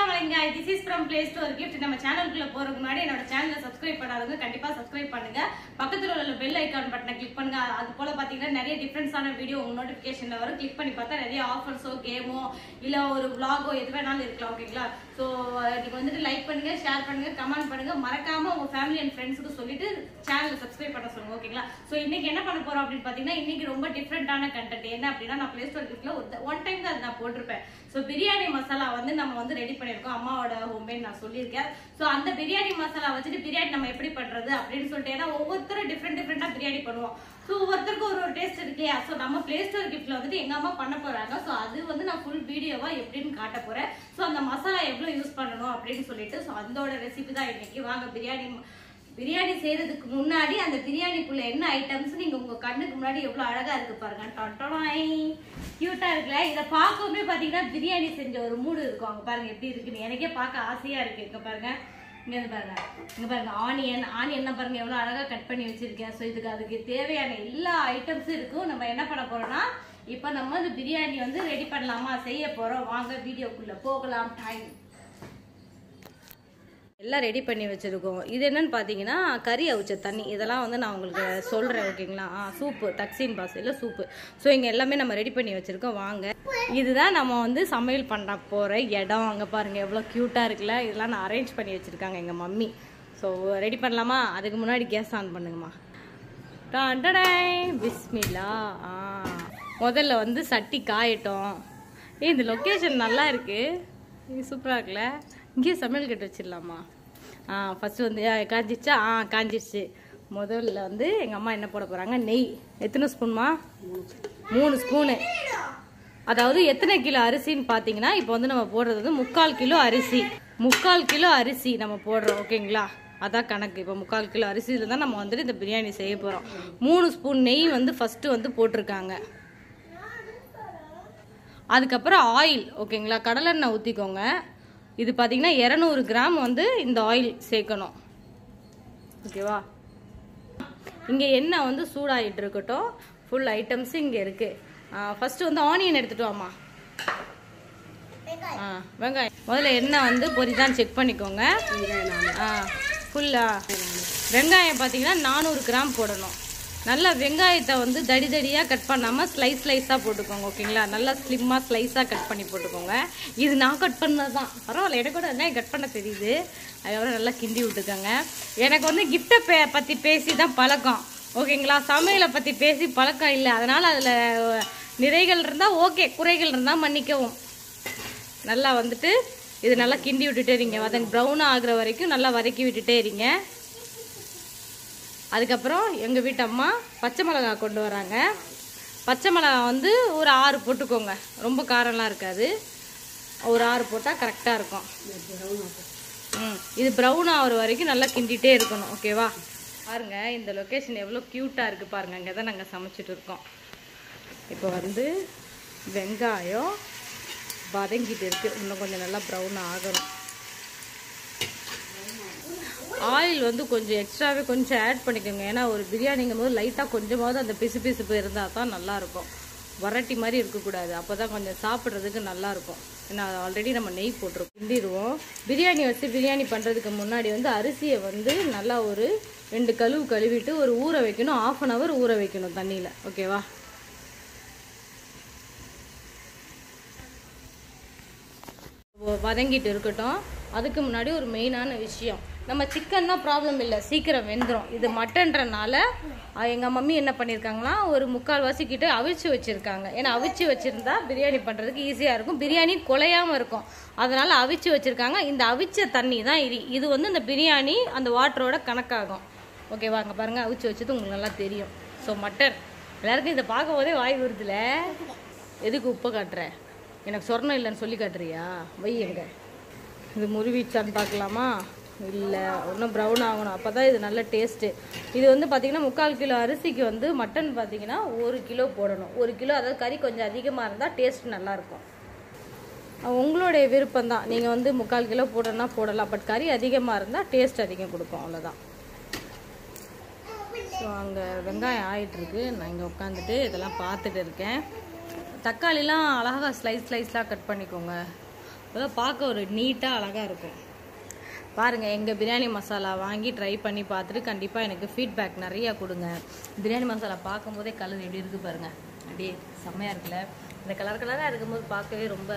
This is from Play Store Gift. நம்ம சேனலுக்குள்ள போறதுக்கு முன்னாடி என்னோட சேனலை சப்ஸ்கிரைப் பண்ணாதவங்க கண்டிப்பா சப்ஸ்கிரைப் பண்ணுங்க. பக்கத்துல உள்ள பெல் ஐகான் பட்டனை கிளிக் பண்ணுங்க. அது போல பாத்தீங்கன்னா நிறைய டிஃபரன்ஸான வீடியோ உங்க நோட்டிபிகேஷன்ல வரும். கிளிக் பண்ணி பார்த்தா நிறைய ஆஃபர்ஸோ கேமோ இல்ல ஒரு vlog-ஓ எது வேணாலும் இருக்கலாம். ஓகேங்களா? சோ நீங்க வந்துட்டு லைக் பண்ணுங்க, ஷேர் பண்ணுங்க, கமெண்ட் பண்ணுங்க. மறக்காம உங்க ஃபேமிலி அண்ட் ஃப்ரெண்ட்ஸ்க்கு சொல்லிட்டு சேனலை சப்ஸ்கிரைப் பண்ண சொல்லுங்க. ஓகேங்களா? சோ இன்னைக்கு என்ன பண்ண போறோம் அப்படின்னு பாத்தீங்கன்னா இன்னைக்கு ரொம்ப டிஃபரெண்டான கண்டென்ட். என்ன அப்படின்னா நான் Play Store Giftல ஒன் டைம் தான் நான் போட்டிருப்பேன். சோ பிரியாணி மசாலா வந்து நம்ம வந்து ரெடி பண்ணிருக்கோம். அம்மாவோட ஹோம்மேட் நான் சொல்லியிருக்கேன். சோ அந்த பிரியாணி மசாலா வச்சுட்டு பிரியாணி நம்ம எப்படி பண்றது அப்படின்னு சொல்லிட்டு ஏன்னா ஒவ்வொருத்தரும் டிஃப்ரெண்டா பிரியாணி பண்ணுவோம். சோ ஒவ்வொருத்தருக்கும் ஒரு டேஸ்ட் இருக்கு இல்லையா? சோ நம்ம Play Store Giftல வந்துட்டு எங்க அம்மா பண்ண போறாங்க. சோ அது வந்து நான் ஃபுல் வீடியோவா எப்படின்னு காட்ட போறேன். சோ அந்த மசாலா எவ்வளவு யூஸ் பண்ணணும் அப்படின்னு சொல்லிட்டு சோ அதோட ரெசிபி தான் இன்னைக்கு. வாங்க பிரியாணி செய்யறதுக்கு முன்னாடி அந்த பிரியாணிக்குள்ள என்ன ஐட்டம்ஸ் நீங்க உங்க கண்ணுக்கு முன்னாடி எவ்வளவு அழகா இருக்கு பாருங்க. கியூட்டா இருக்குல்ல? இத பார்க்கவே பாத்தீங்கன்னா பிரியாணி செஞ்ச ஒரு மூடு இருக்கும். அங்க பாருங்க எப்படி இருக்குன்னு எனக்கே பார்க்க ஆசையா இருக்கு. இங்க பாருங்க, இங்க பாருங்க ஆனியன் பாருங்க எவ்வளவு அழகா கட் பண்ணி வச்சிருக்கேன். ஸோ அதுக்கு தேவையான எல்லா ஐட்டம்ஸும் இருக்கும். நம்ம என்ன பண்ண போறோம்னா இப்ப நம்ம இந்த பிரியாணி வந்து ரெடி பண்ணலாமா, செய்ய போறோம். வாங்க வீடியோக்குள்ள போகலாம். டைம் எல்லாம் ரெடி பண்ணி வச்சிருக்கோம். இது என்னன்னு பாத்தீங்கன்னா கறி அவிச்ச தண்ணி. இதெல்லாம் வந்து நான் உங்களுக்கு சொல்றேன். ஓகேங்களா? சூப்பு, தக்சீன் பாசையில சூப்பு. ஸோ இங்க எல்லாமே நம்ம ரெடி பண்ணி வச்சிருக்கோம். வாங்க, இதுதான் நம்ம வந்து சமையல் பண்ண போற இடம். அங்க பாருங்க எவ்வளவு கியூட்டா இருக்குல்ல? இதெல்லாம் நான் அரேஞ்ச் பண்ணி வச்சிருக்காங்க எங்க மம்மி. ஸோ ரெடி பண்ணலாமா? அதுக்கு முன்னாடி கேஸ் ஆன் பண்ணுங்கம்மா. பிஸ்மில்லா. முதல்ல வந்து சட்டி காயட்டும். இந்த லொக்கேஷன் நல்லா இருக்கு, சூப்பரா இருக்குல்ல? இங்கேயே சமையல் கட்டு வச்சிடலாமா? ஃபர்ஸ்ட் வந்து காஞ்சிச்சா? காஞ்சிச்சு. முதல்ல வந்து எங்கள் அம்மா என்ன போட போகிறாங்க? நெய். எத்தனை ஸ்பூன்மா? 3 ஸ்பூனு. அதாவது எத்தனை கிலோ அரிசின்னு பார்த்தீங்கன்னா இப்போ வந்து நம்ம போடுறது வந்து 3/4 கிலோ அரிசி. 3/4 கிலோ அரிசி நம்ம போடுறோம். ஓகேங்களா? அதான் கணக்கு. இப்போ 3/4 கிலோ அரிசியில் தான் நம்ம வந்துட்டு இந்த பிரியாணி செய்ய போகிறோம். 3 ஸ்பூன் நெய் வந்து ஃபஸ்ட்டு வந்து போட்டிருக்காங்க. அதுக்கப்புறம் ஆயில். ஓகேங்களா? கடலெண்ணெய் ஊற்றிக்கோங்க. இது பார்த்தீங்கன்னா 200 கிராம் வந்து இந்த ஆயில் சேர்க்கணும். ஓகேவா? இங்கே எண்ணெய் வந்து சூடாகிட்டு இருக்கட்டும். ஃபுல் ஐட்டம்ஸ் இங்கே இருக்கு. ஃபர்ஸ்ட் வந்து ஆனியன் எடுத்துட்டு வாமா. வெங்காயம் முதல்ல எண்ணெய் வந்து பொரிதான் செக் பண்ணிக்கோங்க. ஃபுல்லா வெங்காயம் பார்த்தீங்கன்னா 400 கிராம் போடணும். நல்லா வெங்காயத்தை வந்து தடியாக கட் பண்ணாமல் ஸ்லைஸாக போட்டுக்கோங்க. ஓகேங்களா? நல்லா ஸ்லிம்மாக ஸ்லைஸாக கட் பண்ணி போட்டுக்கோங்க. இது நான் கட் பண்ணது தான், பரவாயில்ல. எனக்கு கூட என்ன கட் பண்ண தெரியுது. அதுக்கப்புறம் நல்லா கிண்டி விட்டுக்கோங்க. எனக்கு வந்து கிஃப்டை பற்றி பேசி தான் பழக்கம். ஓகேங்களா? சமையலை பற்றி பேசி பழக்கம் இல்லை. அதனால் அதில் நிறைகள் இருந்தால் ஓகே, குறைகள் இருந்தால் மன்னிக்கவும். நல்லா வந்துட்டு இது நல்லா கிண்டி விட்டுட்டே இருங்க. அதன் ப்ரௌனாக ஆகுற வரைக்கும் நல்லா வதக்கி விட்டுட்டே இருங்க. அதுக்கப்புறம் எங்கள் வீட்டு அம்மா பச்சை மிளகா கொண்டு வராங்க. பச்சை மிளகா வந்து ஒரு 6 போட்டுக்கோங்க. ரொம்ப காரம்லாம் இருக்காது. ஒரு 6 போட்டால் கரெக்டாக இருக்கும். இது ப்ரௌன் ஆகிற வரைக்கும் நல்லா கிண்டிகிட்டே இருக்கணும். ஓகேவா? பாருங்க இந்த லொக்கேஷன் எவ்வளோ க்யூட்டாக இருக்குது பாருங்கள். அங்கே தான் நாங்கள் சமைச்சிட்டு இருக்கோம். இப்போ வந்து வெங்காயம் வதங்கிட்டு இருக்குது. இன்னும் கொஞ்சம் நல்லா ப்ரௌன் ஆகணும். ஆயில் வந்து கொஞ்சம் எக்ஸ்ட்ராவே கொஞ்சம் ஆட் பண்ணிக்கோங்க. ஏன்னா ஒரு பிரியாணிங்கும் போது லைட்டாக கொஞ்சமாவது அந்த பிசு இருந்தால் தான் நல்லாயிருக்கும். வரட்டி மாதிரி இருக்கக்கூடாது. அப்போ தான் கொஞ்சம் சாப்பிட்றதுக்கு நல்லாயிருக்கும். ஏன்னா ஆல்ரெடி நம்ம நெய் போட்டிருக்கோம். கிண்டிடுவோம். பிரியாணி வச்சு பிரியாணி பண்ணுறதுக்கு முன்னாடி வந்து அரிசியை வந்து நல்லா ஒரு 2 கழுவிட்டு ஒரு ஊற வைக்கணும். 1/2 hour ஊற வைக்கணும் தண்ணியில். ஓகேவா? வதங்கிட்டு இருக்கட்டும். அதுக்கு முன்னாடி ஒரு மெயினான விஷயம், நம்ம சிக்கன்னா ப்ராப்ளம் இல்லை, சீக்கிரம் வெந்துடும். இது மட்டன்றனால எங்கள் மம்மி என்ன பண்ணியிருக்காங்கன்னா ஒரு 3/4 கிட்ட அவிச்சு வச்சுருக்காங்க. ஏன்னா அவிச்சு வச்சுருந்தா பிரியாணி பண்ணுறதுக்கு ஈஸியாக இருக்கும், பிரியாணி குலையாமல் இருக்கும். அதனால் அவிச்சு வச்சுருக்காங்க. இந்த அவிச்ச தண்ணி தான் இது வந்து இந்த பிரியாணி அந்த வாட்டரோட கணக்காகும். ஓகேவா? அங்கே பாருங்கள், அவிச்சு வச்சது உங்களுக்கு நல்லா தெரியும். ஸோ மட்டன் எல்லாருக்கும் இதை பார்க்கும் போதே வாய் வருதுல. எதுக்கு உப்பு காட்டுறேன்? எனக்கு சொர்ணம் இல்லைன்னு சொல்லி காட்டுறியா? வை எங்க இது முருவிச்சான்னு பார்க்கலாமா? இல்லை, இன்னும் ப்ரௌன் ஆகணும். அப்போ தான் இது நல்ல டேஸ்ட்டு. இது வந்து பார்த்திங்கன்னா 3/4 கிலோ அரிசிக்கு வந்து மட்டன் பார்த்திங்கன்னா 1 கிலோ போடணும். 1 கிலோ, அதாவது கறி கொஞ்சம் அதிகமாக இருந்தால் டேஸ்ட் நல்லாயிருக்கும். உங்களுடைய விருப்பம் தான். நீங்கள் வந்து 3/4 கிலோ போடணும்னா போடலாம். பட் கறி அதிகமாக இருந்தால் டேஸ்ட் அதிகம் கொடுக்கும். அவ்வளோதான். ஸோ அங்கே வெங்காயம் ஆகிட்டுருக்கு. நான் இங்கே உட்காந்துட்டு இதெல்லாம் பார்த்துட்டு இருக்கேன். தக்காளிலாம் அழகாக ஸ்லைஸ்லாம் கட் பண்ணிக்கோங்க. அதான் பார்க்க ஒரு நீட்டாக அழகாக இருக்கும். பாருங்கள், எங்கள் பிரியாணி மசாலா வாங்கி ட்ரை பண்ணி பார்த்துட்டு கண்டிப்பாக எனக்கு ஃபீட்பேக் நிறையா கொடுங்க. பிரியாணி மசாலா பார்க்கும்போதே கலர் எப்படி இருக்குது பாருங்கள், அப்படியே செம்மையாக இருக்குல்ல. இந்த கலராக இருக்கும்போது பார்க்கவே ரொம்ப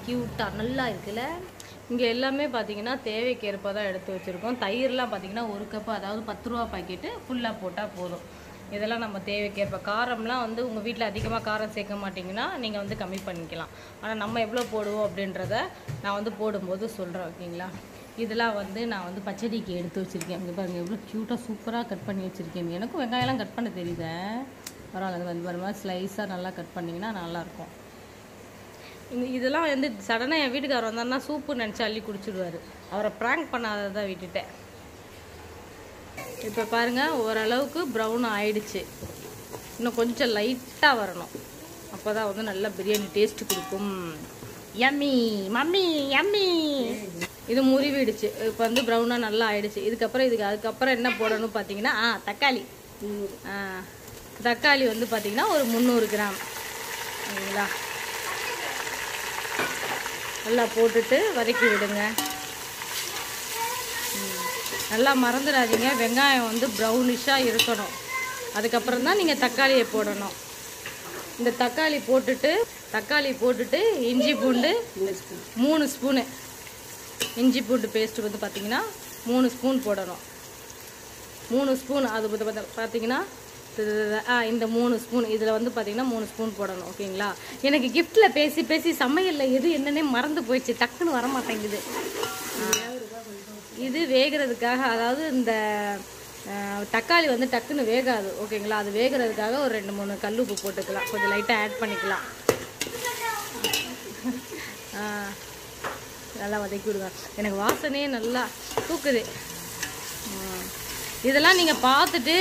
க்யூட்டாக நல்லா இருக்குல்ல. இங்கே எல்லாமே பார்த்தீங்கன்னா தேவைக்கேற்ப தான் எடுத்து வச்சுருக்கோம். தயிர்லாம் பார்த்தீங்கன்னா 1 கப்பு, அதாவது 10 ரூபா பாக்கெட்டு ஃபுல்லாக போட்டால் போதும். இதெல்லாம் நம்ம தேவைக்கேற்ப. காரம்லாம் வந்து உங்கள் வீட்டில் அதிகமாக காரம் சேர்க்க மாட்டிங்கன்னா நீங்கள் வந்து கம்மி பண்ணிக்கலாம். ஆனால் நம்ம எவ்வளோ போடுவோம் அப்படின்றத நான் வந்து போடும்போது சொல்கிறேன், ஓகேங்களா. இதெல்லாம் வந்து நான் வந்து பச்சடிக்கு எடுத்து வச்சுருக்கேன். இங்கே பாருங்கள் எவ்வளோ க்யூட்டாக சூப்பராக கட் பண்ணி வச்சுருக்கேன். எனக்கும் வெங்காயம்லாம் கட் பண்ண தெரியுது, பரவாயில்ல. அந்த மாதிரி ஸ்லைஸாக நல்லா கட் பண்ணிங்கன்னா நல்லாயிருக்கும். இதெல்லாம் வந்து சடனாக என் வீட்டுக்காரர் வந்தாருன்னா சூப்பு நினச்சி அள்ளி குடிச்சிடுவார். அவரை ப்ராங்க் பண்ணாததான் விட்டுட்டேன். இப்போ பாருங்கள், ஓரளவுக்கு ப்ரௌன் ஆயிடுச்சு. இன்னும் கொஞ்சம் லைட்டாக வரணும், அப்போ தான் வந்து நல்லா பிரியாணி டேஸ்ட்டு கொடுக்கும். Yummy mummy yummy. இது முறிவிடுச்சு. இப்போ வந்து ப்ரௌனாக நல்லா ஆயிடுச்சு. அதுக்கப்புறம் என்ன போடணும் பார்த்தீங்கன்னா தக்காளி. தக்காளி வந்து பார்த்தீங்கன்னா ஒரு 300 கிராம், சரிங்களா. நல்லா போட்டுட்டு வதக்கி விடுங்க. நல்லா மறந்துடாதீங்க, வெங்காயம் வந்து ப்ரௌனிஷாக இருக்கணும். அதுக்கப்புறம் தான் நீங்கள் தக்காளியை போடணும். இந்த தக்காளி போட்டுட்டு இஞ்சி பூண்டு 3 ஸ்பூனு, இஞ்சி பூண்டு பேஸ்ட்டு வந்து பார்த்தீங்கன்னா 3 ஸ்பூன் போடணும். 3 ஸ்பூன். அது பார்த்தீங்கன்னா இந்த 3 ஸ்பூன் இதில் வந்து பார்த்தீங்கன்னா 3 ஸ்பூன் போடணும், ஓகேங்களா. எனக்கு கிஃப்டில் பேசி சமையலில் எது என்னன்னே மறந்து போயிடுச்சு, டக்குன்னு வர மாட்டேங்குது. இது வேகிறதுக்காக, அதாவது இந்த தக்காளி வந்து டக்குன்னு வேகாது, ஓகேங்களா. அது வேகிறதுக்காக ஒரு 2-3 கல்லுப்பு போட்டுக்கலாம், கொஞ்சம் லைட்டாக ஆட் பண்ணிக்கலாம். நல்லா வதக்கி விடுங்க. எனக்கு வாசனையே நல்லா தூக்குது. இதெல்லாம் நீங்கள் பார்த்துட்டு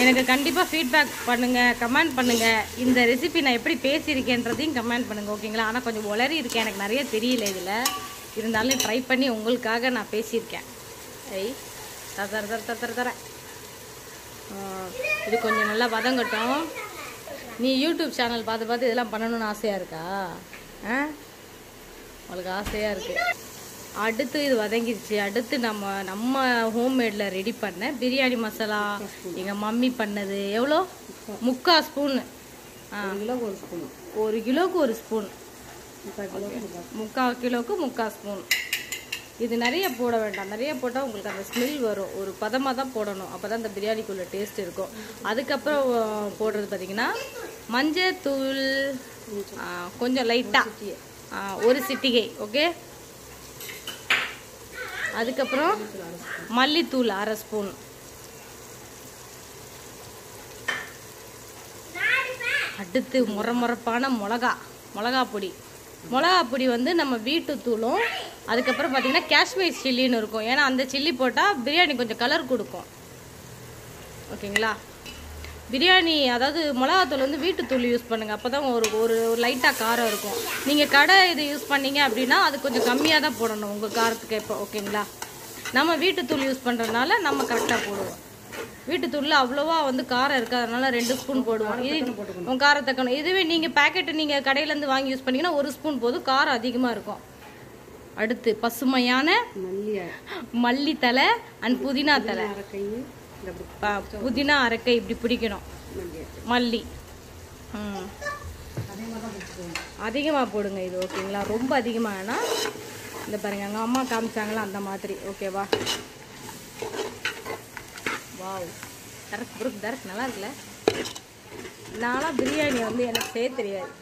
எனக்கு கண்டிப்பாக ஃபீட்பேக் பண்ணுங்கள், கமெண்ட் பண்ணுங்கள். இந்த ரெசிபி நான் எப்படி பேசியிருக்கேன்றதையும் கமெண்ட் பண்ணுங்கள், ஓகேங்களா. ஆனால் கொஞ்சம் உளறி இருக்கேன், எனக்கு நிறைய தெரியல இதில். இருந்தாலும் ட்ரை பண்ணி உங்களுக்காக நான் பேசியிருக்கேன். தர இது கொஞ்சம் நல்லா வதங்கட்டும். நீ யூடியூப் சேனல் பார்த்து இதெல்லாம் பண்ணணும்னு ஆசையாக இருக்கா? உங்களுக்கு ஆசையாக இருக்குது. அடுத்து இது வதங்கிடுச்சு. அடுத்து நம்ம ஹோம்மேடில் ரெடி பண்ண பிரியாணி மசாலா, எங்கள் மம்மி பண்ணது. எவ்வளோ? 3/4 ஸ்பூன். 1 கிலோவுக்கு 1 ஸ்பூன். 3/4 கிலோவுக்கு 3/4 ஸ்பூன். இது நிறைய போட வேண்டாம், நிறைய போட்டால் உங்களுக்கு அந்த ஸ்மெல் வரும். ஒரு பதமாக தான் போடணும், அப்போ தான் இந்த பிரியாணிக்குள்ளே டேஸ்ட் இருக்கும். அதுக்கப்புறம் போடுறது பார்த்திங்கன்னா மஞ்சள் தூள் கொஞ்சம் லைட்டாக 1 சிட்டிகை, ஓகே. அதுக்கப்புறம் மல்லித்தூள் 1/2 ஸ்பூன். அடுத்து முறப்பான மிளகா பொடி வந்து நம்ம வீட்டு தூளும், அதுக்கப்புறம் பார்த்தீங்கன்னா காஷ்மீர் சில்லின்னு இருக்கும். ஏன்னா அந்த சில்லி போட்டால் பிரியாணி கொஞ்சம் கலர் கொடுக்கும், ஓகேங்களா. பிரியாணி அதாவது மிளகாத்தூள் வந்து வீட்டு தூள் யூஸ் பண்ணுங்கள், அப்போ தான் ஒரு லைட்டாக காரம் இருக்கும். நீங்கள் கடை இது யூஸ் பண்ணீங்க அப்படின்னா அது கொஞ்சம் கம்மியாக தான் போடணும் உங்கள் காரத்துக்கு இப்போ, ஓகேங்களா. நம்ம வீட்டு தூள் யூஸ் பண்ணுறதுனால நம்ம கரெக்டாக போடுவோம். வீட்டு தூளில் அவ்வளோவா வந்து காரம் இருக்காதனால 2 ஸ்பூன் போடுவோம். இது உங்கள் காரத்தக்கணும். இதுவே நீங்கள் பேக்கெட்டு நீங்கள் கடையிலேருந்து வாங்கி யூஸ் பண்ணிங்கன்னா 1 ஸ்பூன் போதும், காரம் அதிகமாக இருக்கும். அடுத்து பசுமையான மல்லித்தலை அண்ட் புதினா தலை. புதினா அரைக்கை இப்படி பிடிக்கணும். மல்லி அதிகமாக போடுங்க இது, ஓகேங்களா. ரொம்ப அதிகமாகனா இந்த பாருங்க, எங்கள் அம்மா காமிச்சாங்களா அந்த மாதிரி, ஓகேவா. வாவ், தரக்கு நல்லா இருக்குல்ல. நான்லாம் பிரியாணி வந்து எனக்கு செய்ய தெரியாது,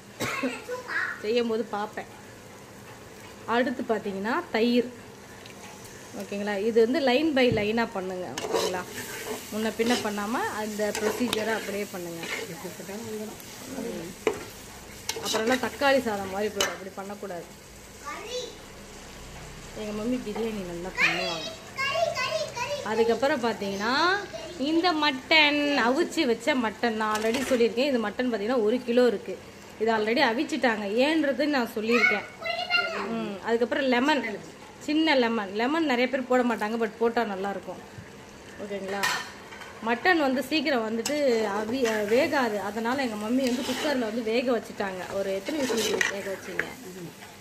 செய்யும் போது பார்ப்பேன். அடுத்து பார்த்தீங்கன்னா தயிர், ஓகேங்களா. இது வந்து லைன் பை லைனாக பண்ணுங்க, ஓகேங்களா. முன்ன பின்ன பண்ணாமல் அந்த ப்ரொசீஜரை அப்படியே பண்ணுங்க. அப்புறம்லாம் தக்காளி சாதம் மாதிரி போயிடும், அப்படி பண்ணக்கூடாது. எங்கள் மம்மி பிரியாணி நல்லா பண்ணுவாங்க. அதுக்கப்புறம் பார்த்தீங்கன்னா இந்த மட்டன், அவிச்சு வச்ச மட்டன் நான் ஆல்ரெடி சொல்லியிருக்கேன். இது மட்டன் பார்த்தீங்கன்னா 1 கிலோ இருக்குது. இது ஆல்ரெடி அவிச்சிட்டாங்க, ஏன்றது நான் சொல்லியிருக்கேன். அதுக்கப்புறம் லெமன், சின்ன லெமன் நிறைய பேர் போட மாட்டாங்க, பட் போட்டால் நல்லாயிருக்கும், ஓகேங்களா. மட்டன் வந்து சீக்கிரம் வந்துட்டு வேகாது. அதனால் எங்கள் மம்மி வந்து குக்கரில் வந்து வேக வச்சுட்டாங்க. ஒரு எத்தனை விசிலுக்கு வேக வச்சிங்க?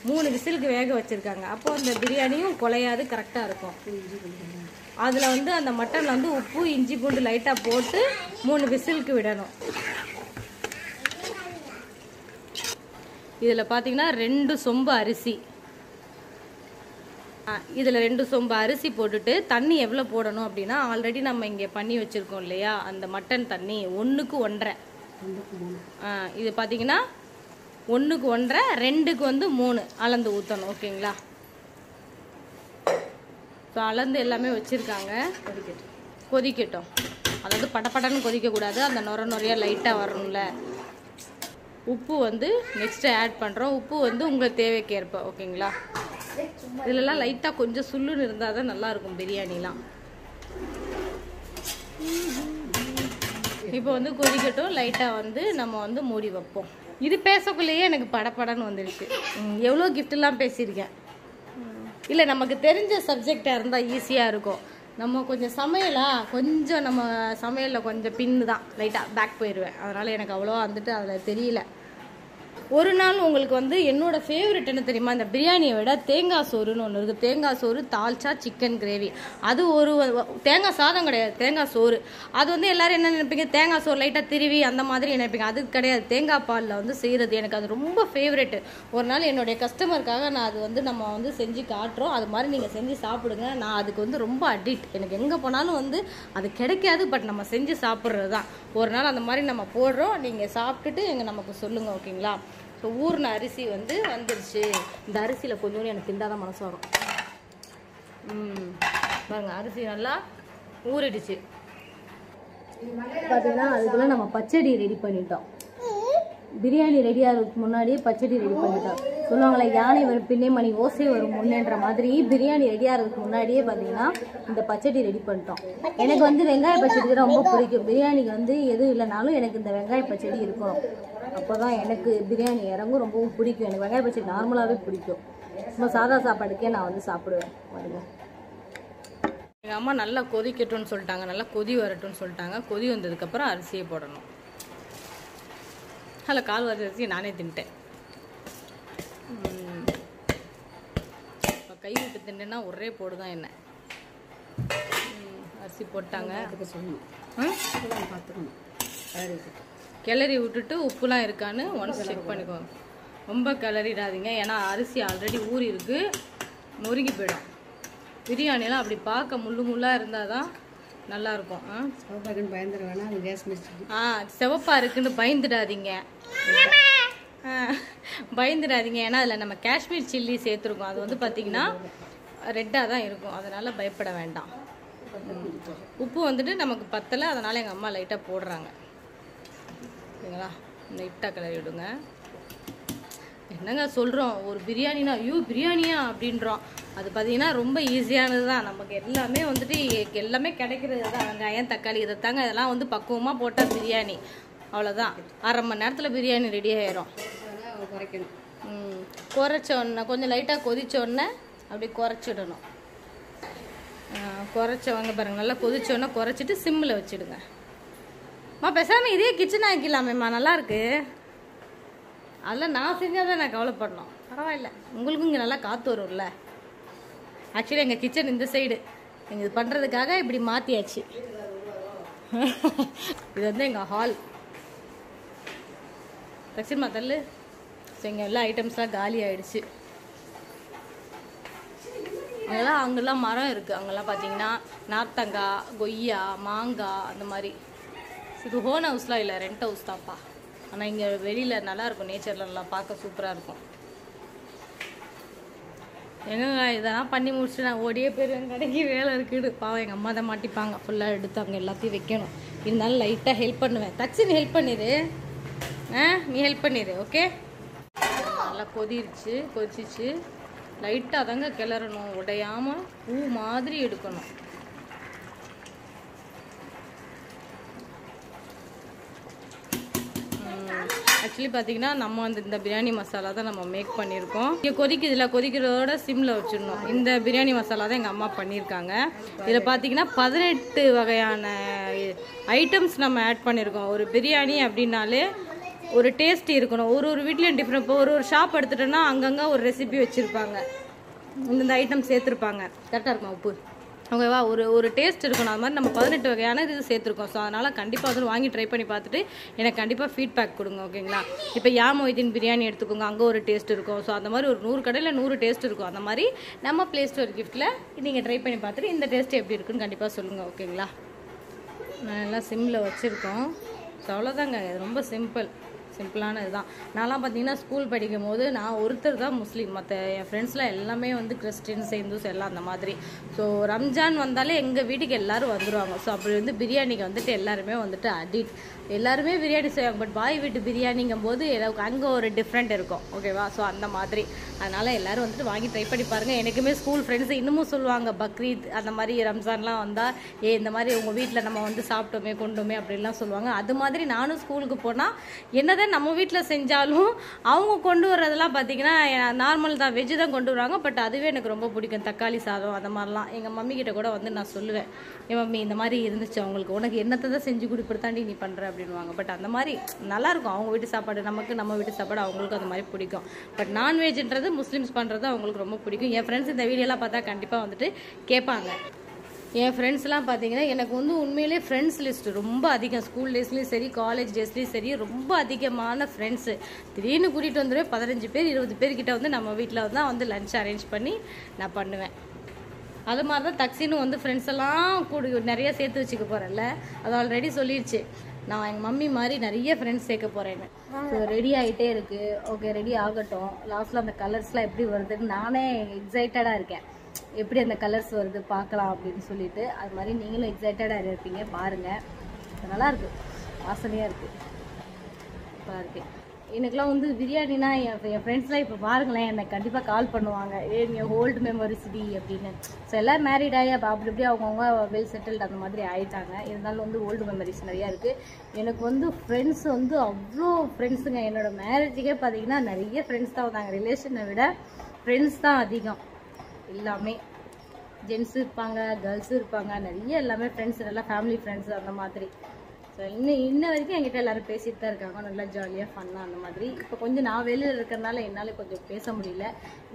3 விசிலுக்கு வேக வச்சுருக்காங்க. அப்போது அந்த பிரியாணியும் குலையாது, கரெக்டாக இருக்கும். அதில் வந்து அந்த மட்டனில் வந்து உப்பு இஞ்சி பூண்டு லைட்டாக போட்டு 3 விசிலுக்கு விடணும். இதில் பார்த்தீங்கன்னா 2 சொம்பு அரிசி, இதில் 2 சொம்பு அரிசி போட்டுட்டு தண்ணி எவ்வளோ போடணும் அப்படின்னா, ஆல்ரெடி நம்ம இங்கே பண்ணி வச்சுருக்கோம் இல்லையா அந்த மட்டன் தண்ணி 1க்கு 1.5. இது பார்த்தீங்கன்னா 1க்கு 1.5, 2க்கு வந்து 3 அளந்து ஊற்றணும். ஓகேங்களா? ஸோ அளந்து எல்லாமே வச்சுருக்காங்க. கொதிக்கட்டும். அதாவது படப்படன்னு கொதிக்கக்கூடாது, அந்த நொறையாக லைட்டாக வரணும்ல. உப்பு வந்து நெக்ஸ்ட்டு ஆட் பண்ணுறோம். உப்பு வந்து உங்கள் தேவைக்கு ஏற்ப. ஓகேங்களா? இதிலலாம் லைட்டாக கொஞ்சம் சுள்ளுன்னு இருந்தால் தான் நல்லாயிருக்கும் பிரியாணிலாம். இப்போ வந்து கொதிக்கட்டும். லைட்டாக வந்து நம்ம வந்து மூடி வைப்போம். இது பேசக்குள்ளேயே எனக்கு படப்படன்னு வந்துடுச்சு. எவ்வளோ கிஃப்ட்லாம் பேசியிருக்கேன். இல்லை, நமக்கு தெரிஞ்ச சப்ஜெக்டாக இருந்தால் ஈஸியாக இருக்கும். நம்ம கொஞ்சம் கொஞ்சம் நம்ம சமையலில் கொஞ்சம் பின்னு தான், லைட்டாக பேக் போயிடுவேன். அதனால் எனக்கு அவ்வளோவா வந்துட்டு அதில் தெரியல. ஒரு நாள் உங்களுக்கு வந்து என்னோட ஃபேவரெட் என்ன தெரியுமா? இந்த பிரியாணியை விட தேங்காய் சோறுன்னு ஒன்று இருக்குது. தேங்காய் சோறு தால்ச்சா சிக்கன் கிரேவி. அது ஒரு தேங்காய் சாதம் கிடையாது, தேங்காய் சோறு. அது வந்து எல்லோரும் என்ன நினைப்பீங்க? தேங்காய் சோறு லைட்டாக திருவி அந்த மாதிரி நினைப்பீங்க. அது கிடையாது, தேங்காய் பாலில் வந்து செய்கிறது. எனக்கு அது ரொம்ப ஃபேவரெட்டு. ஒரு நாள் என்னுடைய கஸ்டமருக்காக நான் அது வந்து நம்ம வந்து செஞ்சு காட்டுறோம். அது மாதிரி நீங்கள் செஞ்சு சாப்பிடுங்க. நான் அதுக்கு வந்து ரொம்ப அடிக்ட். எனக்கு எங்கே போனாலும் வந்து அது கிடைக்காது, பட் நம்ம செஞ்சு சாப்பிட்றது தான். ஒரு நாள் அந்த மாதிரி நம்ம போடுறோம். நீங்கள் சாப்பிட்டுட்டு நமக்கு சொல்லுங்கள். ஓகேங்களா? ஸோ ஊறின அரிசி வந்து வந்துருச்சு. இந்த அரிசியில் கொஞ்சோண்டு எனக்கு திண்டாதான் மனசு வரும். பாருங்க, அரிசி நல்லா ஊறிடுச்சு. பார்த்தீங்கன்னா அதுக்குள்ளே நம்ம பச்சடி ரெடி பண்ணிட்டோம். பிரியாணி ரெடியாகிறதுக்கு முன்னாடியே பச்சடி ரெடி பண்ணிட்டோம். சொல்லுவாங்களே, யானை வரும் பின்னே மணி ஓசை வரும் முன்னேன்ற மாதிரி பிரியாணி ரெடியாகிறதுக்கு முன்னாடியே பார்த்தீங்கன்னா இந்த பச்சடி ரெடி பண்ணிட்டோம். எனக்கு வந்து வெங்காய பச்சடி ரொம்ப பிடிக்கும். பிரியாணிக்கு வந்து எதுவும் இல்லைனாலும் எனக்கு இந்த வெங்காய பச்சடி இருக்கணும். அப்போ தான் எனக்கு பிரியாணி இறங்கும். ரொம்பவும் பிடிக்கும். எனக்கு வெங்காய பச்சடி நார்மலாகவே பிடிக்கும். சும்மா சாதா சாப்பாடுக்கே நான் வந்து சாப்பிடுவேன். பாருங்க, எங்கள் அம்மா நல்லா கொதிக்கட்டும்னு சொல்லிட்டாங்க. நல்லா கொதி வரட்டும்னு சொல்லிட்டாங்க. கொதி வந்ததுக்கப்புறம் அரிசியை போடணும். அதில் கால் அரிசி நானே தின்ட்டேன். இப்போ கை விட்டு தின்னேன்னா ஒரே போடுதான் என்ன. அரிசி போட்டாங்க. கிளறி விட்டுட்டு உப்புலாம் இருக்கான்னு ஒன்ஸ் செக் பண்ணிக்கோங்க. ரொம்ப கிளறிடாதீங்க, ஏன்னா அரிசி ஆல்ரெடி ஊறி இருக்கு, நொறுங்கி போயிடும். பிரியாணிலாம் அப்படி பார்க்க முள்ளாக இருந்தால் தான் நல்லாயிருக்கும். சிவப்பா இருக்குன்னு பயந்துடாதீங்க. ஏன்னா அதில் நம்ம காஷ்மீர் சில்லி சேர்த்துருக்கோம். அது வந்து பார்த்திங்கன்னா ரெட்டாக தான் இருக்கும். அதனால் பயப்பட வேண்டாம். உப்பு வந்துட்டு நமக்கு பத்தலை, அதனால் எங்கள் அம்மா லைட்டாக போடுறாங்க. ஓகேங்களா? லைட்டாக கிளறி விடுங்க. என்னங்க சொல்கிறோம், ஒரு பிரியாணினா ஐயோ பிரியாணியா அப்படின்றோம். அது பார்த்தீங்கன்னா ரொம்ப ஈஸியானது தான். நமக்கு எல்லாமே வந்துட்டு எல்லாமே கிடைக்கிறது தான். வெங்காயம் தக்காளி இதை தாங்க. இதெல்லாம் வந்து பக்குவமாக போட்டால் பிரியாணி அவ்வளோதான். 1/2 மணி நேரத்தில் பிரியாணி ரெடி ஆயிரும். குறைக்கணும். குறைச்ச உடனே கொஞ்சம் லைட்டாக கொதிச்ச உடனே அப்படி குறைச்சிடணும். குறைச்சவங்க பாருங்கள், நல்லா கொதிச்சோடனே குறைச்சிட்டு சிம்மில் வச்சுடுங்க. பேசாமல் இதே கிச்சன் ஆக்கிடலாமேம்மா, நல்லாயிருக்கு. அதெல்லாம் நான் செஞ்சால் தான் நான் கவலைப்படணும். பரவாயில்ல, உங்களுக்கும் இங்கே நல்லா காற்று வரும்ல. ஆக்சுவலி எங்கள் கிச்சன் இந்த சைடு. எங்கள் இது பண்ணுறதுக்காக இப்படி மாற்றியாச்சு. இது வந்து எங்கள் ஹால். தக்ஷின் மாத்தல். ஸோ இங்கே எல்லா ஐட்டம்ஸ்லாம் காலி ஆகிடுச்சு. அங்கெல்லாம் மரம் இருக்குது. அங்கெல்லாம் பார்த்தீங்கன்னா நார்த்தங்காய், கொய்யா, மாங்காய் அந்த மாதிரி. இது ஹோன் ஹவுஸ்லாம் இல்லை, ரெண்ட் ஹவுஸ் தான்ப்பா. ஆனால் இங்கே வெளியில் நல்லாயிருக்கும், நேச்சரில் நல்லா பார்க்க சூப்பராக இருக்கும். எங்கங்க இதெல்லாம் பண்ணி முடிச்சுட்டு நான் ஓடியே போயிருவேன். கடைக்கு வேலை இருக்குது. பாவம் எங்கள் அம்மா தான் மாட்டிப்பாங்க. ஃபுல்லாக எடுத்து அங்கே எல்லாத்தையும் வைக்கணும். இருந்தாலும் லைட்டாக ஹெல்ப் பண்ணுவேன். தக்ஷின் ஹெல்ப் பண்ணிடு. நீ ஹெல்ப் பண்ணிடு. ஓகே. நல்லா கொதிச்சிச்சு. லைட்டாக தாங்க கிளறணும், உடையாமல் பூ மாதிரி எடுக்கணும். ஆக்சுவலி பார்த்தீங்கன்னா நம்ம இந்த பிரியாணி மசாலா தான் நம்ம மேக் பண்ணியிருக்கோம். இங்கே கொதிக்குதுல, கொதிக்கிறதோட சிம்மில் வச்சிடணும். இந்த பிரியாணி மசாலா தான் எங்கள் அம்மா பண்ணியிருக்காங்க. இதில் பார்த்தீங்கன்னா 18 வகையான ஐட்டம்ஸ் நம்ம ஆட் பண்ணியிருக்கோம். ஒரு பிரியாணி அப்படின்னாலே ஒரு டேஸ்ட் இருக்கணும். ஒரு வீட்லேயும் டிஃப்ரெண்ட். இப்போ ஒரு ஷாப் எடுத்துட்டோன்னா அங்கங்கே ஒரு ரெசிபி வச்சுருப்பாங்க, இந்த ஐட்டம் சேர்த்துருப்பாங்க. கரெக்டாக இருக்குமா உப்பு? ஓகேவா? ஒரு டேஸ்ட் இருக்கணும். அது மாதிரி நம்ம 18 வகையான இது சேர்த்துருக்கோம். ஸோ அதனால் கண்டிப்பாக வந்து வாங்கி ட்ரை பண்ணி பார்த்துட்டு எனக்கு கண்டிப்பாக ஃபீட்பேக் கொடுங்க. ஓகேங்களா? இப்போ யா மொய்தீன் பிரியாணி எடுத்துக்கோங்க, அங்கே ஒரு டேஸ்ட் இருக்கும். ஸோ அந்த மாதிரி ஒரு 100 கடையில் 100 டேஸ்ட் இருக்கும். அந்த மாதிரி நம்ம ப்ளே ஸ்டோர் கிஃப்ட்டில் நீங்கள் ட்ரை பண்ணி பார்த்துட்டு இந்த டேஸ்ட் எப்படி இருக்குன்னு கண்டிப்பாக சொல்லுங்கள். ஓகேங்களா? நான் எல்லாம் சிம்மில் வச்சுருக்கோம். ஸோ அவ்வளோதாங்க, இது ரொம்ப சிம்பிளான இதுதான். நான்லாம் பார்த்தீங்கன்னா ஸ்கூல் படிக்கும் போது நான் ஒருத்தர் தான் முஸ்லீம், மற்ற என் ஃப்ரெண்ட்ஸ்லாம் எல்லாமே வந்து கிறிஸ்டின்ஸ், இந்துஸ் எல்லாம் அந்த மாதிரி. ஸோ ரம்ஜான் வந்தாலே எங்கள் வீட்டுக்கு எல்லோரும் வந்துடுவாங்க. ஸோ அப்படி வந்து பிரியாணிக்கு வந்துட்டு எல்லாருமே வந்துட்டு அடிக்ட். எல்லாருமே பிரியாணி செய்வாங்க. பட் பாய் வீட்டு பிரியாணிங்கும் போது எனக்கு அங்கே ஒரு டிஃப்ரெண்ட் இருக்கும். ஓகேவா? ஸோ அந்த மாதிரி அதனால் எல்லோரும் வந்துட்டு வாங்கி ட்ரை பண்ணி பாருங்கள். எனக்குமே ஸ்கூல் ஃப்ரெண்ட்ஸ் இன்னமும் சொல்லுவாங்க, பக்ரீத் அந்த மாதிரி ரம்ஜான்லாம் வந்தால் இந்த மாதிரி உங்கள் வீட்டில் நம்ம வந்து சாப்பிட்டோமே கொண்டோமே அப்படின்லாம் சொல்லுவாங்க. அது மாதிரி நானும் ஸ்கூலுக்கு போனால் என்னதான் நம்ம வீட்டில் செஞ்சாலும் அவங்க கொண்டு வர்றதெல்லாம் பார்த்தீங்கன்னா நார்மல் தான், வெஜ்ஜு தான் கொண்டு வராங்க. பட் அதுவே எனக்கு ரொம்ப பிடிக்கும். தக்காளி சாதம் அந்த மாதிரிலாம் எங்கள் மம்மி கிட்ட கூட வந்து நான் சொல்லுவேன், என் மம்மி இந்த மாதிரி இருந்துச்சு அவங்களுக்கு, உனக்கு என்னத்தை தான் செஞ்சு கொடுப்பதாண்டி நீ பண்ணுற அப்படின்வாங்க. பட் அந்த மாதிரி நல்லாயிருக்கும். அவங்க வீட்டு சாப்பாடு நமக்கு, நம்ம வீட்டு சாப்பாடு அவங்களுக்கு அந்த மாதிரி பிடிக்கும். பட் நான்வெஜ்ன்றது முஸ்லீம்ஸ் பண்ணுறது அவங்களுக்கு ரொம்ப பிடிக்கும். என் ஃப்ரெண்ட்ஸ் இந்த வீடியோலாம் பார்த்தா கண்டிப்பாக வந்துட்டு கேட்பாங்க. என் ஃப்ரெண்ட்ஸ்லாம் பார்த்தீங்கன்னா எனக்கு வந்து உண்மையிலே ஃப்ரெண்ட்ஸ் லிஸ்ட்டு ரொம்ப அதிகம். ஸ்கூல் டேஸ்லேயும் சரி, காலேஜ் டேஸ்லேயும் சரி, ரொம்ப அதிகமான ஃப்ரெண்ட்ஸு. திடீர்னு கூட்டிகிட்டு வந்துடுவேன். 15 பேர் 20 பேர்கிட்ட வந்து நம்ம வீட்டில் தான் வந்து லஞ்ச் அரேஞ்ச் பண்ணி நான் பண்ணுவேன். அது மாதிரி தான் தக்ஸினும் வந்து ஃப்ரெண்ட்ஸ் எல்லாம் கூட நிறைய சேர்த்து வச்சுக்க போகிறேன்ல, அது ஆல்ரெடி சொல்லிடுச்சு. நான் எங்கள் மம்மி மாதிரி நிறைய ஃப்ரெண்ட்ஸ் சேர்க்க போகிறேன்னு. ஸோ ரெடி ஆகிட்டே இருக்குது. ஓகே, ரெடி ஆகட்டும். லாஸ்ட்டில் அந்த கலர்ஸ்லாம் எப்படி வருதுன்னு நானே எக்ஸைட்டடாக இருக்கேன். எப்படி அந்த கலர்ஸ் வருது பார்க்கலாம் அப்படின்னு சொல்லிட்டு. அது மாதிரி நீங்களும் எக்ஸைட்டடாக இருப்பீங்க, பாருங்கள். நல்லாயிருக்கு, வாசனையாக இருக்குது, சூப்பராக இருக்குது. எனக்குலாம் வந்து பிரியாணினா என் ஃப்ரெண்ட்ஸ்லாம் இப்போ பாருங்களேன், எனக்கு கண்டிப்பாக கால் பண்ணுவாங்க, நீங்கள் ஓல்டு மெமரிஸ் டி அப்படின்னு. ஸோ எல்லாம் மேரிட் ஆகி அப்படி அப்படியே அவங்கவுங்க வெல் செட்டில்டு அந்த மாதிரி ஆகிட்டாங்க. இருந்தாலும் வந்து ஓல்டு மெமரிஸ் நிறையா இருக்குது. எனக்கு வந்து ஃப்ரெண்ட்ஸ் வந்து அவ்வளோ ஃப்ரெண்ட்ஸுங்க. என்னோடய மேரேஜுக்கே பார்த்தீங்கன்னா நிறைய ஃப்ரெண்ட்ஸ் தான் வந்தாங்க. ரிலேஷனை விட ஃப்ரெண்ட்ஸ் தான் அதிகம். எல்லாமே ஜென்ஸு இருப்பாங்க, கேர்ள்ஸும் இருப்பாங்க, நிறைய எல்லாமே ஃப்ரெண்ட்ஸ், நல்லா ஃபேமிலி ஃப்ரெண்ட்ஸ் அந்த மாதிரி. ஸோ இன்ன வரைக்கும் என்கிட்ட எல்லோரும் பேசிட்டு தான் இருக்காங்க, நல்லா ஜாலியாக ஃபன்னாக அந்த மாதிரி. இப்போ கொஞ்சம் நான் வெளியில் இருக்கிறதுனால என்னால் கொஞ்சம் பேச முடியல.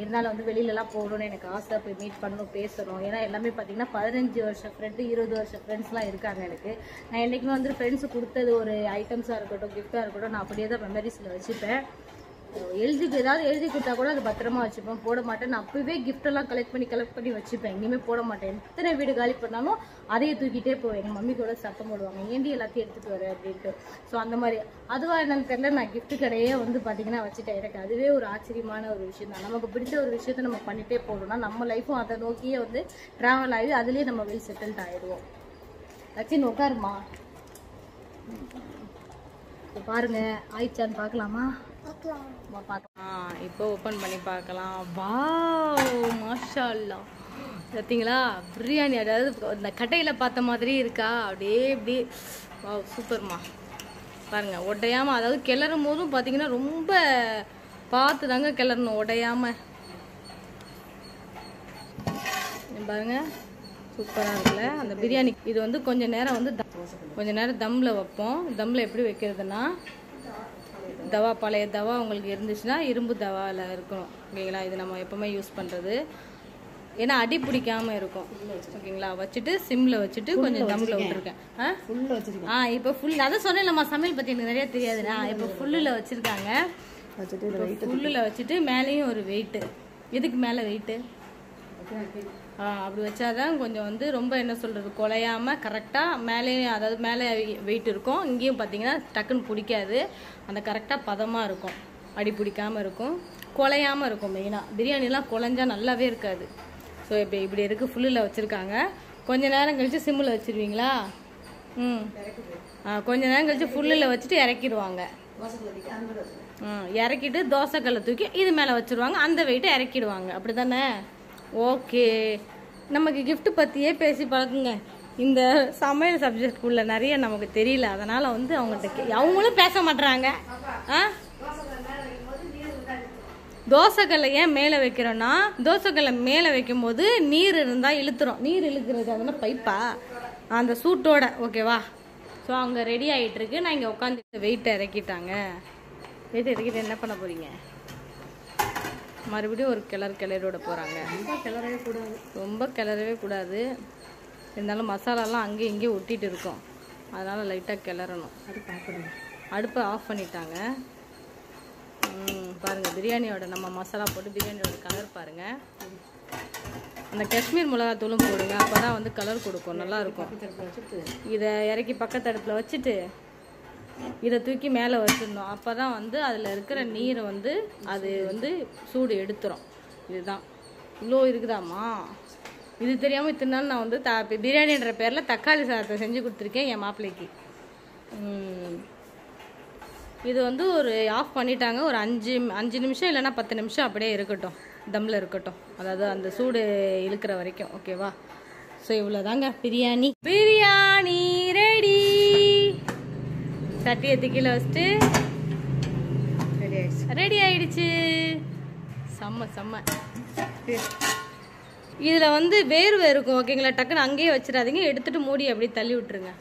இருந்தாலும் வந்து வெளியிலலாம் போகணுன்னு எனக்கு ஆசை, போய் மீட் பண்ணணும், பேசணும். ஏன்னா எல்லாமே பார்த்தீங்கன்னா 15 வருஷம் ஃப்ரெண்டு, 20 வருஷம் ஃப்ரெண்ட்ஸ்லாம் இருக்காங்க எனக்கு. நான் என்றைக்குமே வந்து ஃப்ரெண்ட்ஸு கொடுத்தது ஒரு ஐட்டம்ஸாக இருக்கட்டும், கிஃப்டாக இருக்கட்டும், நான் அப்படியே தான் மெமரிஸில் வச்சுப்பேன். ஏதாவது எழுதி கொடுத்தா கூட அது பத்திரமா வச்சுப்பேன், போட மாட்டேன். நான் அப்பவே கிஃப்டெல்லாம் கலெக்ட் பண்ணி வச்சுப்பேன். இனிமேல் போட மாட்டேன். எத்தனை வீடு காலி பண்ணாலும் அதையே தூக்கிட்டே போவேன். எங்கள் மம்மி கூட சத்தம் போடுவாங்க, ஏண்டி எல்லாத்தையும் எடுத்துகிட்டு வர அப்படின்ட்டு. ஸோ அந்த மாதிரி அதுவாக என்னன்னு தெரியல, நான் கிஃப்ட் கடையே வந்து பார்த்தீங்கன்னா வச்சுட்டேன். எனக்கு அதுவே ஒரு ஆச்சரியமான ஒரு விஷயம் தான். நமக்கு பிடிச்ச ஒரு விஷயத்த நம்ம பண்ணிகிட்டே போகணும்னா நம்ம லைஃப்பும் அதை நோக்கியே வந்து ட்ராவல் ஆகி அதுலேயே நம்ம வெல் செட்டில்ட் ஆகிடுவோம். லட்சின்னு உட்காருமா. பாருங்க, ஆயிடுச்சான்னு பார்க்கலாமா? இப்போ ஓப்பன் பண்ணி பார்க்கலாம். வாவ், மாஷா அல்லாஹ். பார்த்தீங்களா பிரியாணி? அதாவது இந்த கட்டையில் பார்த்த மாதிரி இருக்கா? அப்படியே இப்படி வாவ், சூப்பர்மா. பாருங்க, உடையாமல், அதாவது கிளறும் போதும் பார்த்தீங்கன்னா ரொம்ப பார்த்து தாங்க கிளறணும், உடையாமல். பாருங்க, சூப்பராக இருக்குல்ல அந்த பிரியாணி. இது வந்து கொஞ்சம் நேரம் தம்மில் வைப்போம். தம்மில் எப்படி வைக்கிறதுனா, தவா, பழைய தவா உங்களுக்கு இருந்துச்சுன்னா இரும்பு தவாவில் இருக்கணும். ஓகேங்களா? இது நம்ம எப்போவுமே யூஸ் பண்ணுறது. ஏன்னா அடி பிடிக்காமல் இருக்கும். ஓகேங்களா? வச்சுட்டு சிம்மில் வச்சுட்டு கொஞ்சம் தம்மில் விட்டுருக்கேன். இப்போ ஃபுல், அதை சொன்னேன்லம்மா, சமையல் பற்றி எனக்கு நிறையா தெரியாதுண்ணா. இப்போ ஃபுல்லில் வச்சுருக்காங்க. ஃபுல்லில் வச்சுட்டு மேலேயும் ஒரு வெயிட்டு. எதுக்கு மேலே வெயிட்டு? அப்படி வச்சாதான் கொஞ்சம் வந்து ரொம்ப என்ன சொல்கிறது, குலையாமல் கரெக்டாக மேலே, அதாவது மேலே வெயிட் இருக்கும், இங்கேயும் பார்த்தீங்கன்னா டக்குன்னு பிடிக்காது. அந்த கரெக்டாக பதமாக இருக்கும், அடி பிடிக்காமல் இருக்கும், குலையாமல் இருக்கும். மெயினாக பிரியாணிலாம் குலைஞ்சா நல்லாவே இருக்காது. ஸோ இப்போ இப்படி இருக்குது, ஃபுல்லில் வச்சுருக்காங்க. கொஞ்சம் நேரம் கழித்து சிம்மில் வச்சுருவீங்களா? கொஞ்சம் நேரம் கழித்து ஃபுல்லில் வச்சுட்டு இறக்கிடுவாங்க. இறக்கிட்டு தோசைக்கல்லை தூக்கி இது மேலே வச்சுருவாங்க, அந்த வெயிட்டை இறக்கிடுவாங்க. அப்படி தானே? ஓகே, நமக்கு கிஃப்ட் பற்றியே பேசி பழக்குங்க. இந்த சமையல் சப்ஜெக்ட்குள்ளே நிறைய நமக்கு தெரியல, அதனால் வந்து அவங்கள்ட்ட அவங்களும் பேச மாட்டுறாங்க. தோசைக்கல்லை ஏன் மேலே வைக்கிறோன்னா, தோசைக்கல்லை மேலே வைக்கும் போது நீர் இருந்தால் இழுத்துரும். நீர் இழுக்கிறது அதெல்லாம் பைப்பா அந்த சூட்டோட. ஓகேவா? ஸோ அங்கே ரெடி ஆகிட்டுருக்கு. நான் இங்கே உட்காந்து வெயிட்டை இறக்கிட்டாங்க. வெயிட்டை இறக்கிட்டு என்ன பண்ண போகிறீங்க? மறுபடியும் ஒரு கிளறோட போகிறாங்க. ரொம்ப கிளறவே கூடாது. இருந்தாலும் மசாலாலாம் அங்கேயும் இங்கேயும் ஒட்டிகிட்டு இருக்கும். அதனால் லைட்டாக கிளறணும். அடுப்பை ஆஃப் பண்ணிட்டாங்க. பாருங்கள், பிரியாணியோட நம்ம மசாலா போட்டு பிரியாணியோட கலர் பாருங்கள். அந்த காஷ்மீர் மிளகாத்தூளும் போடுங்க. அப்போ தான் வந்து கலர் கொடுக்கும், நல்லாயிருக்கும். இதை இறக்கி பக்கத்து அடுப்பில் வச்சுட்டு இதை தூக்கி மேலே வச்சிடணும். அப்போ தான் வந்து அதில் இருக்கிற நீரை வந்து அது வந்து சூடு எடுத்துரும். இதுதான். இவ்வளோ இருக்குதாம்மா? இது தெரியாமல் இத்தனை நாள் நான் வந்து பிரியாணின்ற பேரில் தக்காளி சாதத்தை செஞ்சு கொடுத்துருக்கேன் என் மாப்பிள்ளைக்கு. இது வந்து ஒரு ஆஃப் பண்ணிட்டாங்க. ஒரு 5 நிமிஷம் இல்லைன்னா 10 நிமிஷம் அப்படியே இருக்கட்டும், தம்மில் இருக்கட்டும். அதாவது அந்த சூடு இழுக்கிற வரைக்கும். ஓகேவா? ஸோ இவ்வளோதாங்க பிரியாணி. பிரியாணி ரெடி. சட்டியை கீழே வச்சுட்டு ரெடி ஆயிடுச்சு. செம்ம. இதில் வந்து வேர்வை இருக்கும். ஓகேங்களா? டக்குன்னு அங்கேயே வச்சிடாதீங்க. எடுத்துட்டு மூடி அப்படியே தள்ளி விட்டுருங்க.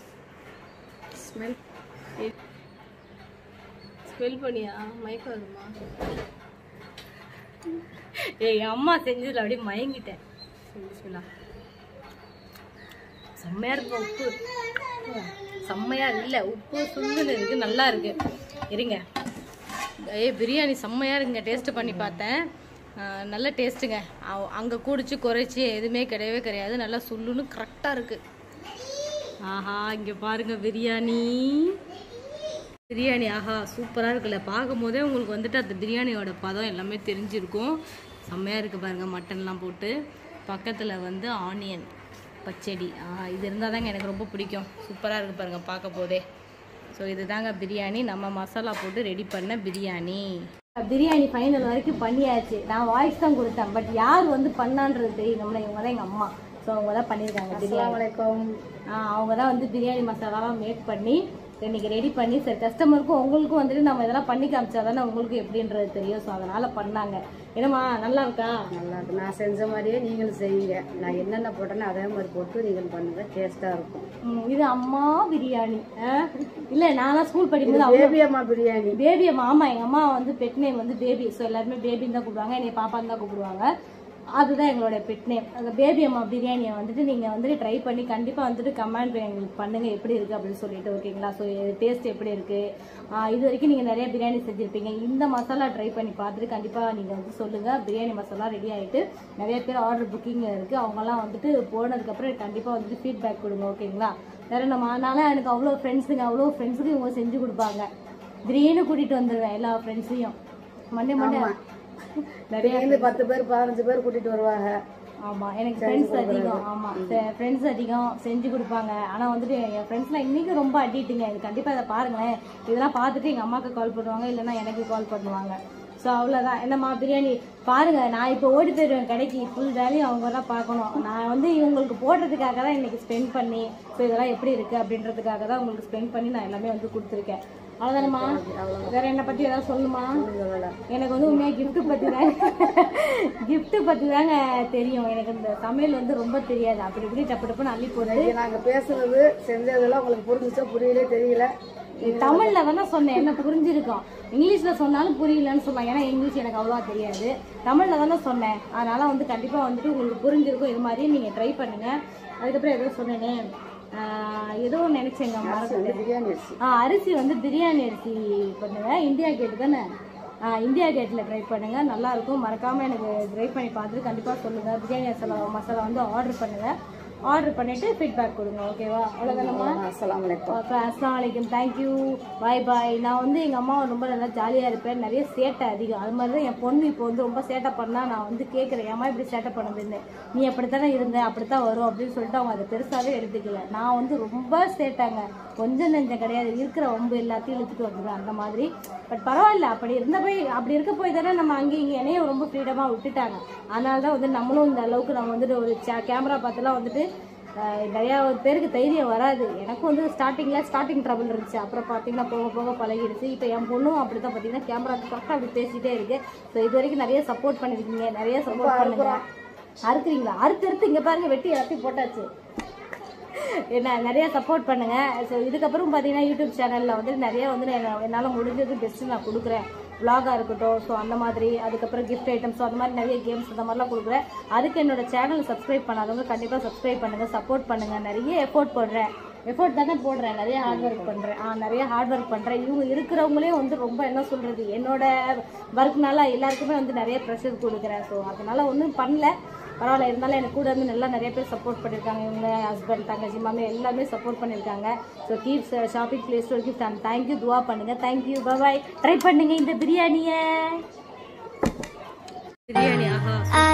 ஸ்மெல் பண்ணியா? மயக்கம் வருமா? என் அம்மா செஞ்சதில் அப்படியே மயங்கிட்டேன். செம்மையா இருக்கு. உப்பு செம்மையா இல்லை, உப்பு சுண்டுன்னு இருக்கு, நல்லா இருக்கு. இருங்க, பிரியாணி செம்மையா இருக்குங்க. டேஸ்ட் பண்ணி பார்த்தேன், நல்ல டேஸ்ட்டுங்க. அங்கே கூடிச்சு குறைச்சி எதுவுமே கிடையவே கிடையாது. நல்லா சுள்ளுன்னு கரெக்டாக இருக்கு. ஆஹா, இங்கே பாருங்க பிரியாணி. ஆஹா சூப்பராக இருக்குல்ல. பார்க்கும் போதே உங்களுக்கு வந்துட்டு அந்த பிரியாணியோட பதம் எல்லாமே தெரிஞ்சிருக்கும். செம்மையாக இருக்குது பாருங்கள். மட்டன்லாம் போட்டு பக்கத்தில் வந்து ஆனியன் பச்சடி. இது இருந்தால் தாங்க எனக்கு ரொம்ப பிடிக்கும். சூப்பராக இருக்குது பாருங்கள் பார்க்க போதே. ஸோ இதுதாங்க பிரியாணி. நம்ம மசாலா போட்டு ரெடி பண்ண பிரியாணி. பிரியாணி ஃபைனல் வரைக்கும் பண்ணியாச்சு. நான் வாய்ஸ் தான் கொடுத்தேன், பட் யார் வந்து பண்ணான்றது தெரியும். இவங்க தான் எங்கள் அம்மா. ஸோ அவங்க தான் பண்ணியிருக்காங்க பிரியாணி. அவங்க தான் வந்து பிரியாணி மசாலாலாம் மேக் பண்ணி இன்னைக்கு ரெடி பண்ணி, சரி கஸ்டமருக்கும் உங்களுக்கும் வந்துட்டு நம்ம இதெல்லாம் பண்ணி காமிச்சா தானே உங்களுக்கு எப்படின்றது தெரியும். ஸோ அதனால் பண்ணாங்க. என்னம்மா நல்லா இருக்கா? நல்லா இருக்கு. நான் செஞ்ச மாதிரியே நீங்களும் செய்யுங்க. நான் என்னென்ன போட்டேன்னு அதே மாதிரி போட்டு நீங்கள் பண்ணுங்க, டேஸ்ட்டாக இருக்கும். இது அம்மா பிரியாணி இல்லை, நான்லாம் ஸ்கூல் படிக்கும்போது பேபி அம்மா பிரியாணி. பேபி அம்மா. ஆமாம், எங்கள் அம்மா வந்து பெட் நேம் வந்து பேபி. ஸோ எல்லாருமே பேபின்னு தான் கூப்பிடுவாங்க. என்னை பாப்பான்னு தான் கூப்பிடுவாங்க. அதுதான் எங்களோட பெட் நேம். அந்த பேபி அம்மா பிரியாணியை வந்துட்டு நீங்கள் வந்துட்டு ட்ரை பண்ணி கண்டிப்பாக வந்துட்டு கமெண்ட் எங்களுக்கு பண்ணுங்கள் எப்படி இருக்குது அப்படின்னு சொல்லிட்டு. ஓகேங்களா? ஸோ டேஸ்ட் எப்படி இருக்குது? இது வரைக்கும் நீங்கள் நிறைய பிரியாணி செஞ்சுருப்பீங்க. இந்த மசாலா ட்ரை பண்ணி பார்த்துட்டு கண்டிப்பாக நீங்கள் வந்து சொல்லுங்கள். பிரியாணி மசாலா ரெடி ஆகிட்டு நிறைய பேர் ஆர்டர் புக்கிங் இருக்குது. அவங்கெல்லாம் வந்துட்டு போனதுக்கப்புறம் கண்டிப்பாக வந்துட்டு ஃபீட்பேக் கொடுங்க. ஓகேங்களா? வேறு நம்ம அதனால எனக்கு அவ்வளோ ஃப்ரெண்ட்ஸுக்கு இவங்க செஞ்சு கொடுப்பாங்க. திடீர்னு கூட்டிகிட்டு வந்துடுவேன் எல்லா ஃப்ரெண்ட்ஸையும். மண்டே நிறைய 10 பேர் 15 பேர் கூட்டிட்டு வருவாங்க. ஆமா, எனக்கு ஃப்ரெண்ட்ஸ் அதிகம். ஆமா, ஃப்ரெண்ட்ஸ் அதிகம் செஞ்சு கொடுப்பாங்க. ஆனா வந்துட்டு என் ஃப்ரெண்ட்ஸ்லாம் இன்னைக்கு ரொம்ப அடிட்டுங்க. இது கண்டிப்பா இதை பாருங்களேன். இதெல்லாம் பார்த்துட்டு எங்க அம்மாவுக்கு கால் பண்ணுவாங்க, இல்லைன்னா எனக்கு கால் பண்ணுவாங்க. ஸோ அவ்வளோதான். என்னம்மா பிரியாணி பாருங்க. நான் இப்போ ஓடி போயிடுவேன் கடைக்கு. ஃபுல் வேலையும் அவங்க தான் பார்க்கணும். நான் வந்து இவங்களுக்கு போடுறதுக்காக தான் இன்னைக்கு ஸ்பெண்ட் பண்ணி, ஸோ இதெல்லாம் எப்படி இருக்கு அப்படின்றதுக்காக தான் உங்களுக்கு ஸ்பெண்ட் பண்ணி நான் எல்லாமே வந்து கொடுத்துருக்கேன். அவ்வளோதானம்மா? வேற என்ன பற்றி ஏதாவது சொல்லுமா? எனக்கு வந்து உண்மையாக கிஃப்ட்டு பற்றி தாங்க தெரியும். எனக்கு இந்த சமையல் வந்து ரொம்ப தெரியாது. அப்படி இப்படி டப்பு டப்புன்னு அள்ளி போடுறது. நாங்கள் பேசுறது செஞ்சதெல்லாம் உங்களுக்கு புரிஞ்சுச்சா புரியலே தெரியல. தமிழ்ல தானே சொன்னேன், என்ன புரிஞ்சிருக்கும். இங்கிலீஷ்ல சொன்னாலும் புரியலன்னு சொன்னாங்க. ஏன்னா இங்கிலீஷ் எனக்கு அவ்வளோவா தெரியாது. தமிழ்ல தானே சொன்னேன். அதனால வந்து கண்டிப்பா வந்துட்டு உங்களுக்கு புரிஞ்சிருக்கும். இது மாதிரி நீங்க ட்ரை பண்ணுங்க. அதுக்கப்புறம் ஏதோ சொன்னேனே, ஏதோ நினைச்சேங்க அரிசி வந்து பிரியாணி அரிசி பண்ணுங்க. இந்தியா கேட் தானே? இந்தியா கேட்டில் ட்ரை பண்ணுங்க, நல்லா இருக்கும். மறக்காம எனக்கு ட்ரை பண்ணி பார்த்துட்டு கண்டிப்பாக சொல்லுங்க. பிரியாணி மசாலா வந்து ஆர்டர் பண்ணுங்க. ஆர்டர் பண்ணிட்டு ஃபீட்பேக் கொடுங்க. ஓகேவா? அவ்வளோதானம்மா? அஸ்ஸலாமு அலைக்கும். அஸ்ஸலாமு அலைக்கும். தேங்க்யூ. பாய் பாய். நான் வந்து எங்கள் அம்மா ரொம்ப நல்லா ஜாலியாக இருப்பேன். நிறைய சேட்டை அதிகம். அது மாதிரி தான் என் பொண்ணு இப்போ வந்து ரொம்ப சேட்டை பண்ணால் நான் வந்து கேட்குறேன், ஏமா இப்படி சேட்டை பண்ணுதுன்னு. நீ அப்படித்தானே இருந்த, அப்படித்தான் வரும் அப்படின்னு சொல்லிட்டு அவங்க அதை பெருசாகவே எடுத்துக்கல. நான் வந்து ரொம்ப சேட்டாங்க, கொஞ்சம் நெஞ்சம் கிடையாது. இருக்கிற ரொம்ப எல்லாத்தையும் இழுத்துட்டு வந்துடுவேன் அந்த மாதிரி. பட் பரவாயில்ல, அப்படி இருக்க போய் தானே நம்ம அங்கேயும் இங்கே என்னையும் ரொம்ப ஃப்ரீடமாக விட்டுட்டாங்க. அதனால தான் வந்து நம்மளும் இந்த அளவுக்கு நம்ம வந்துட்டு ஒரு கேமரா பார்த்துலாம் வந்துட்டு நிறையா பேருக்கு தைரியம் வராது. எனக்கும் வந்து ஸ்டார்டிங் ட்ரபிள் இருந்துச்சு. அப்புறம் பார்த்தீங்கன்னா போக போக பழகிடுச்சு. இப்போ என் பொண்ணும் அப்படி தான் பார்த்தீங்கன்னா கேமரா கரெக்டாக அப்படி பேசிகிட்டே இருக்குது. ஸோ இது வரைக்கும் நிறைய சப்போர்ட் பண்ணியிருக்கீங்க, நிறைய சப்போர்ட் பண்ணுங்க. அறுக்குறீங்களா? அறுத்து இங்கே பாருங்கள், வெட்டி எல்லாத்தையும் போட்டாச்சு. என்ன நிறைய சப்போர்ட் பண்ணுங்க. ஸோ இதுக்கப்புறம் பார்த்தீங்கன்னா யூடியூப் சேனலில் வந்து நிறைய வந்து என்னால் முடிஞ்சது பெஸ்ட்டு நான் கொடுக்குறேன். விலாகாக இருக்கட்டும், ஸோ அந்த மாதிரி, அதுக்கப்புறம் கிஃப்ட் ஐட்டம்ஸ், அந்த மாதிரி நிறைய கேம்ஸ் இந்த மாதிரிலாம் கொடுக்குறேன். அதுக்கு என்னோட சேனல் சப்ஸ்கிரைப் பண்ணாதவங்க கண்டிப்பாக சப்ஸ்கிரைப் பண்ணுங்கள், சப்போர்ட் பண்ணுங்கள். நிறைய எஃபோர்ட் தானே போடுறேன், நிறைய ஹார்ட் ஒர்க் பண்ணுறேன். இவங்க இருக்கிறவங்களே வந்து ரொம்ப என்ன சொல்கிறது, என்னோட ஒர்க்னால எல்லாருக்குமே வந்து நிறைய ப்ரெஷர் கொடுக்குறேன். ஸோ அதனால் ஒன்றும் பண்ணல, பரவாயில்ல. இருந்தாலும் எனக்கு கூட வந்து நல்லா நிறைய பேர் சப்போர்ட் பண்ணியிருக்காங்க. இவங்க ஹஸ்பண்ட், தங்கச்சி, மாமி எல்லாமே சப்போர்ட் பண்ணியிருக்காங்க. So keep shopping play store gift and thank you. துவா பண்ணுங்கள். தேங்க்யூ. பாய். ட்ரை பண்ணுங்கள் இந்த பிரியாணியை. ஆஹா.